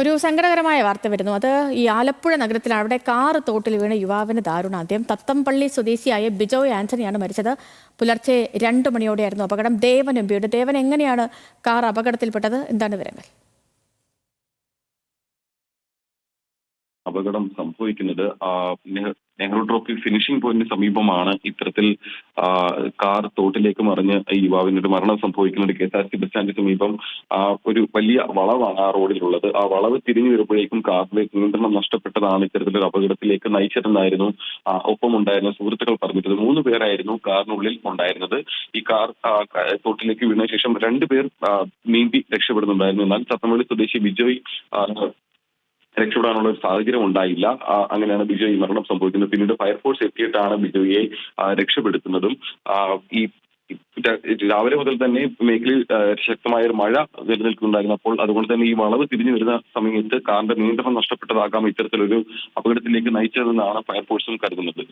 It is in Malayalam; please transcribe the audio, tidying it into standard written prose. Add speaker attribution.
Speaker 1: ഒരു സങ്കടകരമായ വാർത്ത വരുന്നു. അത് ഈ ആലപ്പുഴ നഗരത്തിലാണ്. അവിടെ കാർ തോട്ടിൽ വീണ് യുവാവിന് ദാരുണാന്ത്യം. തത്തംപള്ളി സ്വദേശിയായ ബിജോയ് ആന്റണിയാണ് മരിച്ചത്. പുലർച്ചെ 2 മണിയോടെയായിരുന്നു അപകടം. ദേവൻ എംപിയുടെ ദേവൻ, എങ്ങനെയാണ് കാർ അപകടത്തിൽപ്പെട്ടത്? എന്താണ് വിവരങ്ങൾ?
Speaker 2: അപകടം സംഭവിക്കുന്നത് നെഹ്റു ട്രോഫി ഫിനിഷിംഗ് പോയിന്റിന് സമീപമാണ് ഇത്തരത്തിൽ കാർ തോട്ടിലേക്ക് മറിഞ്ഞ് ഈ യുവാവിന് ഒരു മരണം സംഭവിക്കുന്നത്. KSRTC ബസ് സ്റ്റാൻഡിന് സമീപം ഒരു വലിയ വളവാണ് ആ റോഡിലുള്ളത്. ആ വളവ് തിരിഞ്ഞു വരുമ്പോഴേക്കും കാറിലെ നിയന്ത്രണം നഷ്ടപ്പെട്ടതാണ് ഇത്തരത്തിലൊരു അപകടത്തിലേക്ക് നയിച്ചതെന്നായിരുന്നു ഒപ്പമുണ്ടായിരുന്ന സുഹൃത്തുക്കൾ പറഞ്ഞിരുന്നത്. 3 പേരായിരുന്നു കാറിനുള്ളിൽ ഉണ്ടായിരുന്നത്. ഈ കാർ തോട്ടിലേക്ക് വീണ ശേഷം 2 പേർ നീന്തി രക്ഷപ്പെടുന്നുണ്ടായിരുന്നു. എന്നാൽ തത്തമ്പള്ളി സ്വദേശി ബിജോയ് രക്ഷപ്പെടാനുള്ള ഒരു സാഹചര്യം ഉണ്ടായില്ല. അങ്ങനെയാണ് ബിജോയ് മരണം സംഭവിക്കുന്നത്. പിന്നീട് ഫയർഫോഴ്സ് എത്തിയിട്ടാണ് ബിജോയെ രക്ഷപ്പെടുത്തുന്നതും. ഈ രാവിലെ മുതൽ തന്നെ മേഖലയിൽ ശക്തമായ ഒരു മഴ നിലനിൽക്കുന്നുണ്ടായിരുന്നു. അപ്പോൾ അതുകൊണ്ട് തന്നെ ഈ വളവ് തിരിഞ്ഞു വരുന്ന സമയത്ത് കാറിന്റെ നിയന്ത്രണം നഷ്ടപ്പെട്ടതാകാം ഇത്തരത്തിലൊരു അപകടത്തിലേക്ക് നയിച്ചതെന്നാണ് ഫയർഫോഴ്സും കരുതുന്നത്.